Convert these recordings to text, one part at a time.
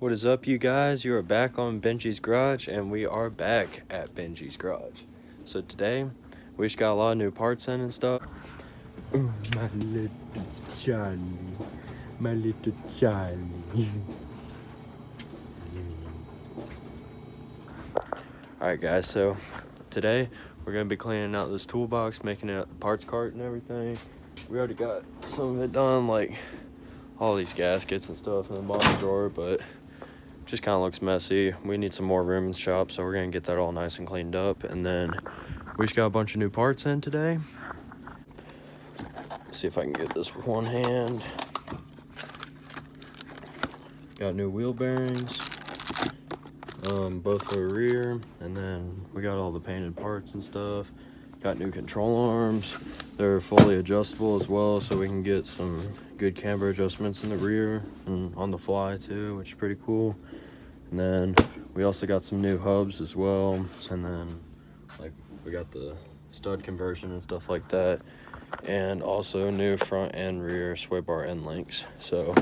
What is up, you guys? You are back on Benji's Garage, and we are back at Benji's Garage. So today, we just got a lot of new parts in and stuff. Oh, my little Charlie. My little Charlie. Alright guys, so today, we're going to be cleaning out this toolbox, making it the parts cart and everything. We already got some of it done, like all these gaskets and stuff in the bottom drawer, but just kind of looks messy. We need some more room in the shop, so we're gonna get that all nice and cleaned up. And then we just got a bunch of new parts in today. Let's see if I can get this with one hand. Got new wheel bearings, both for the rear, and then we got all the painted parts and stuff. Got new control arms. They're fully adjustable as well, so we can get some good camber adjustments in the rear and on the fly too, which is pretty cool. And then we also got some new hubs as well, and then like we got the stud conversion and stuff like that, and also new front and rear sway bar end links. So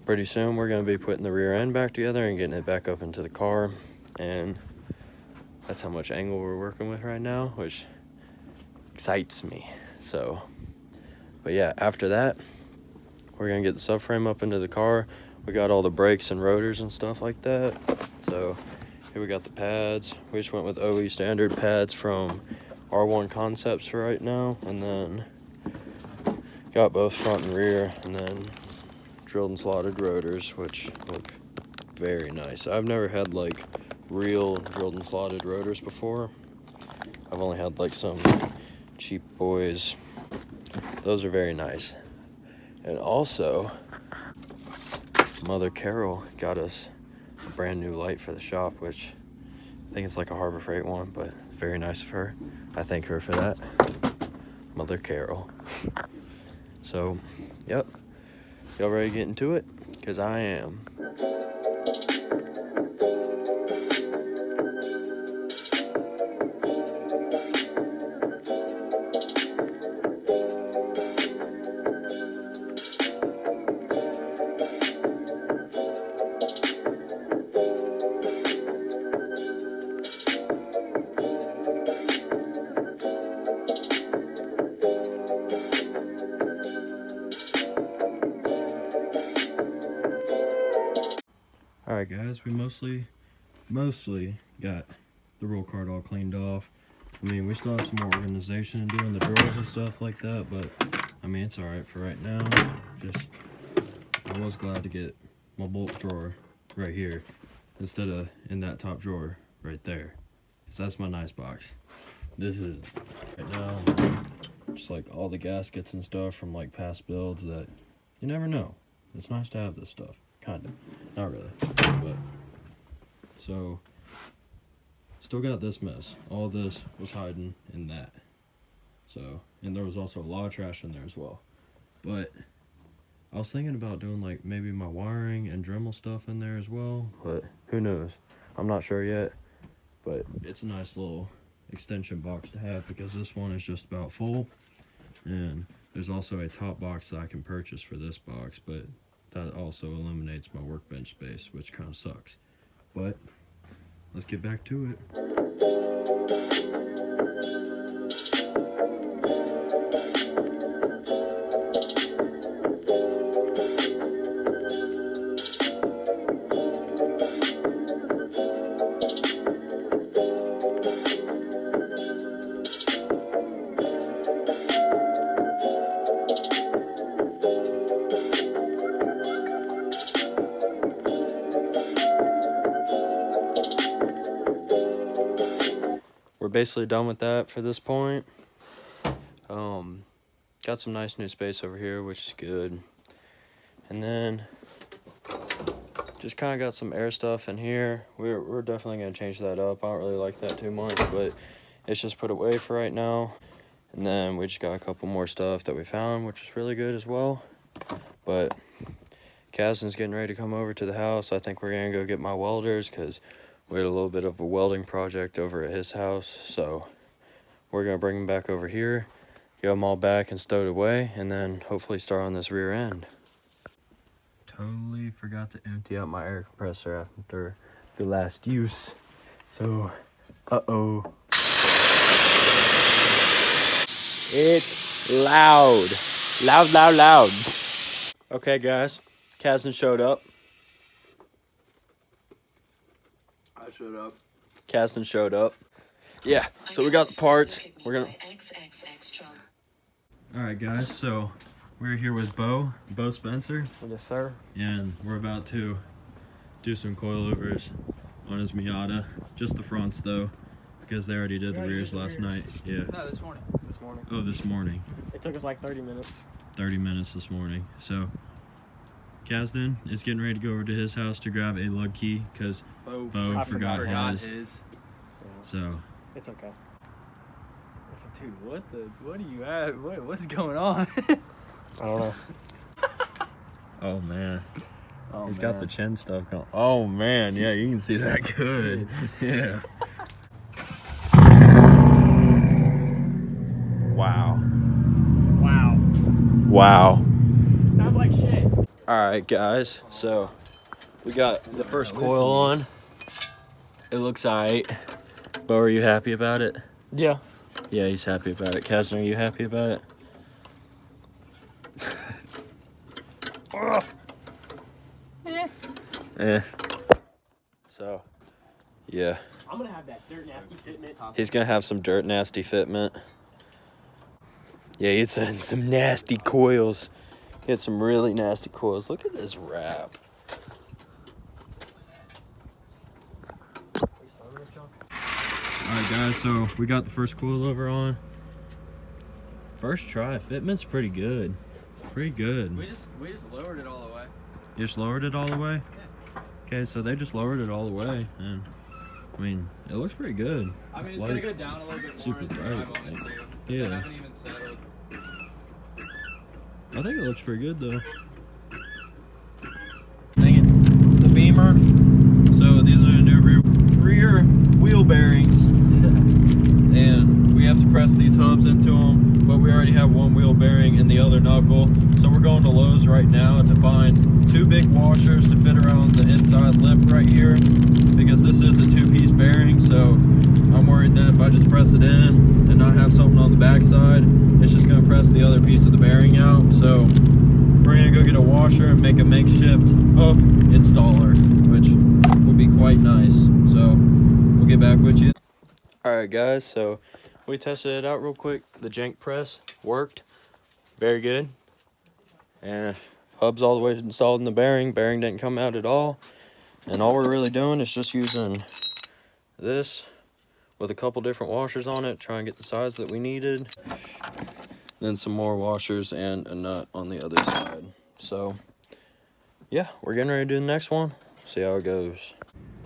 pretty soon we're going to be putting the rear end back together and getting it back up into the car, and that's how much angle we're working with right now, which excites me. So but yeah, after that we're gonna get the subframe up into the car. We got all the brakes and rotors and stuff like that. So here we got the pads. We just went with OE standard pads from R1 Concepts for right now, and then got both front and rear, and then drilled and slotted rotors, which look very nice. I've never had like real drilled and slotted rotors before. I've only had like some cheap boys. Those are very nice. And also, Mother Carol got us a brand new light for the shop, which I think it's like a Harbor Freight one, but very nice of her. I thank her for that. Mother Carol. So, yep. Y'all ready to get into it? Because I am. Alright guys, we mostly got the roll cart all cleaned off. I mean, we still have some more organization to do in the drawers and stuff like that, but I mean, it's alright for right now. Just, I was glad to get my bolt drawer right here instead of in that top drawer right there, because that's my nice box. This is right now just like all the gaskets and stuff from like past builds that you never know. It's nice to have this stuff. Kind of, not really, but so still got this mess. All this was hiding in that. So, and there was also a lot of trash in there as well. But I was thinking about doing like maybe my wiring and Dremel stuff in there as well, but who knows? I'm not sure yet. But it's a nice little extension box to have, because this one is just about full, and there's also a top box that I can purchase for this box, but that also eliminates my workbench space, which kind of sucks. But let's get back to it. We're basically done with that for this point. Got some nice new space over here, which is good. And then just kind of got some air stuff in here. We're definitely going to change that up. I don't really like that too much, but it's just put away for right now. And then we just got a couple more stuff that we found, which is really good as well. But Kazin's getting ready to come over to the house. I think we're going to go get my welders, because we had a little bit of a welding project over at his house. So we're going to bring them back over here, get them all back and stowed away, and then hopefully start on this rear end. totally forgot to empty out my air compressor after the last use. So, uh-oh. It's loud. Loud, loud, loud. Okay, guys. Kazan showed up. I showed up. Kazan showed up. Yeah, so we got the parts. We're gonna... Alright, guys, so we're here with Bo Spencer. Yes, sir. And we're about to do some coilovers on his Miata. Just the fronts, though, because they already did the rears last night. Yeah. No, this morning. This morning. Oh, this morning. It took us like 30 minutes. 30 minutes this morning. So, Kazdan is getting ready to go over to his house to grab a lug key because Bo forgot his. So, it's okay. Dude, what do you have? What's going on? I don't know. Oh man. Oh, He's got the chin stuff going. Oh man, yeah, you can see that good. Yeah. Wow. Wow. Wow. Sounds like shit. Alright guys, so we got the first coil on. It looks alright. Bo, are you happy about it? Yeah. Yeah, he's happy about it. Kazan, are you happy about it? So, yeah. I'm gonna have that dirt nasty fitment. He's gonna have some dirt nasty fitment. Yeah, he's had some nasty coils. He had some really nasty coils. Look at this wrap. Alright guys, so we got the first coilover on. First try, fitment's pretty good. Pretty good. We just lowered it all the way. You just lowered it all the way? Yeah. Okay, so they just lowered it all the way, and I mean, it looks pretty good. I mean, it's gonna go down a little bit more super as we bright. drive on it too. Yeah. I haven't even settled. I think it looks pretty good though. Dang it. The Beamer. So these are the new rear wheel bearings. And we have to press these hubs into them, but we already have one wheel bearing in the other knuckle. So we're going to Lowe's right now to find 2 big washers to fit around the inside lip right here, because this is a 2-piece bearing. So I'm worried that if I just press it in and not have something on the back side, it's just going to press the other piece of the bearing out. So we're going to go get a washer and make a makeshift hub installer, which will be quite nice. So we'll get back with you. Alright guys, so we tested it out real quick. The jank press worked very good. And hub's all the way installed in the bearing. Bearing didn't come out at all. And all we're really doing is just using this with a couple different washers on it, try and get the size that we needed. Then some more washers and a nut on the other side. So yeah, we're getting ready to do the next one. See how it goes.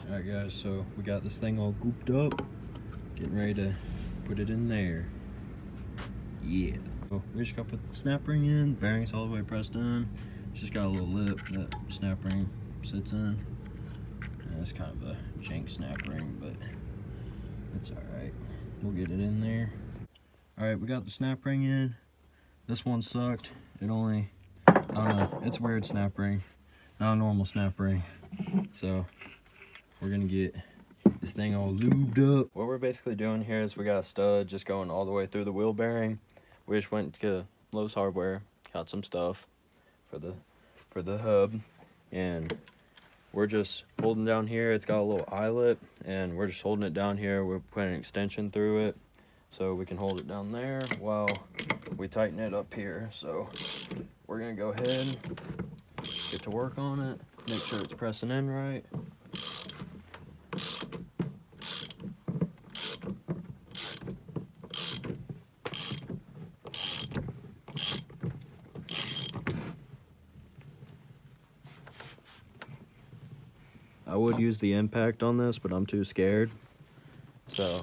Alright guys, so we got this thing all gooped up. Getting ready to put it in there. Yeah. So we just gotta put the snap ring in. Bearing's all the way pressed in. It's just got a little lip that snap ring sits in. And it's kind of a jank snap ring, but it's alright. We'll get it in there. Alright, we got the snap ring in. This one sucked. It only, I don't know, it's a weird snap ring. Not a normal snap ring. So we're gonna get this thing all lubed up. What we're basically doing here is we got a stud just going all the way through the wheel bearing. We just went to Lowe's Hardware, got some stuff for the hub, and we're just holding down here. It's got a little eyelet, and we're just holding it down here. We're putting an extension through it so we can hold it down there while we tighten it up here. So we're gonna go ahead, get to work on it, make sure it's pressing in right. I would use the impact on this, but I'm too scared. So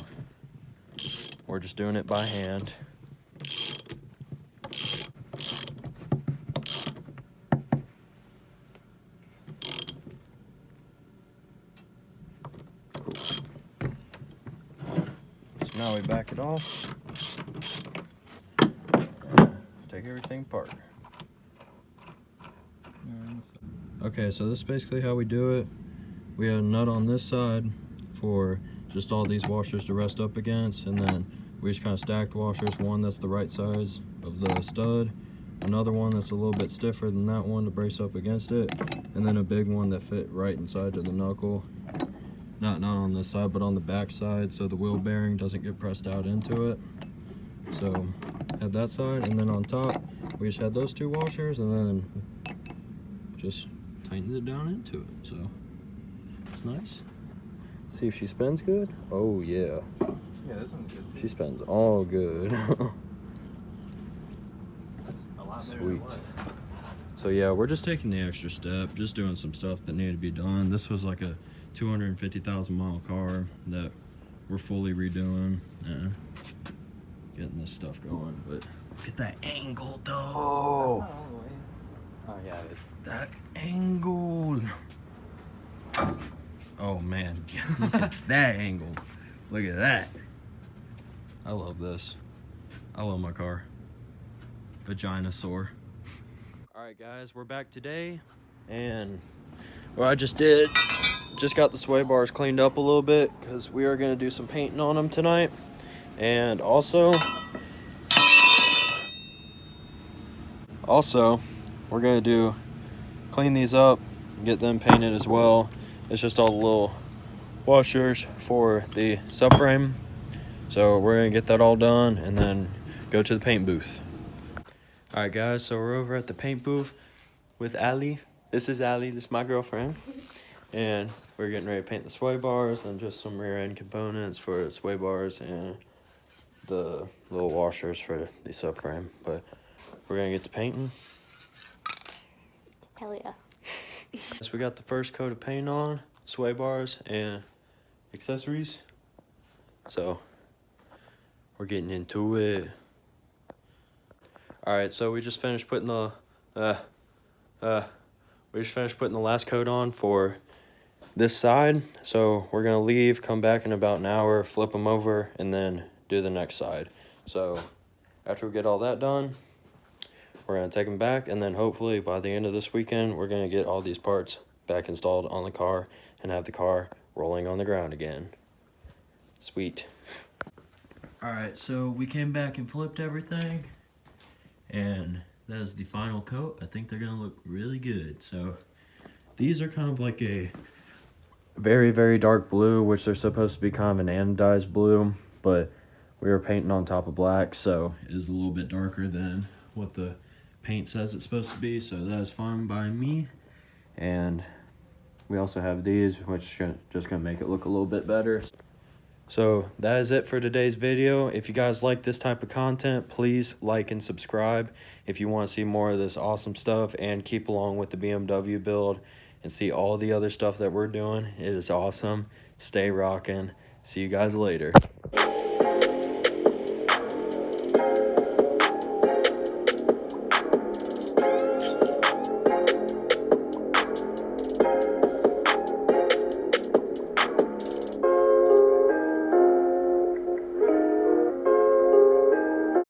we're just doing it by hand. Cool. So now we back it off. Take everything apart. Okay, so this is basically how we do it. We have a nut on this side for just all these washers to rest up against, and then we just kind of stacked washers. One that's the right size of the stud, another one that's a little bit stiffer than that one to brace up against it, and then a big one that fit right inside of the knuckle. Not on this side, but on the back side, so the wheel bearing doesn't get pressed out into it. So had that side, and then on top we just had those two washers, and then just tightened it down into it. So it's nice. See if she spins good. Oh yeah, Yeah, this one's good too. she spins all good. That's a lot better than Sweet. it was. So yeah, we're just taking the extra step, just doing some stuff that needed to be done. This was like a 250,000 mile car that we're fully redoing. Getting this stuff going, but look at that angle though. That's not all the way. Oh yeah, it is. That angle. Oh man, look at that angle. Look at that. I love this. I love my car. Vaginasaur. Alright guys, we're back today, and what I just did, just got the sway bars cleaned up a little bit because we are going to do some painting on them tonight. And also we're going to clean these up and get them painted as well. It's just all the little washers for the subframe. So we're going to get that all done and then go to the paint booth. Alright guys, so we're over at the paint booth with Ali. This is Ali, this is my girlfriend. And we're getting ready to paint the sway bars and just some rear end components for the sway bars and the little washers for the subframe. But we're gonna get to painting. Hell yeah. So we got the first coat of paint on, sway bars and accessories. So we're getting into it. All right, so we just finished putting the last coat on for this side. So we're gonna leave, come back in about an hour, flip them over, and then do the next side. So after we get all that done, we're gonna take them back, and then hopefully by the end of this weekend, we're gonna get all these parts back installed on the car and have the car rolling on the ground again. Sweet. All right, so we came back and flipped everything, and that is the final coat. I think they're gonna look really good. So these are kind of like a very, very dark blue, which they're supposed to be kind of an anodized blue, but we were painting on top of black, so it is a little bit darker than what the paint says it's supposed to be. So that is fine by me. And we also have these, which are just gonna make it look a little bit better. So that is it for today's video. If you guys like this type of content, please like and subscribe if you want to see more of this awesome stuff and keep along with the BMW build and see all the other stuff that we're doing. It is awesome. Stay rocking. See you guys later.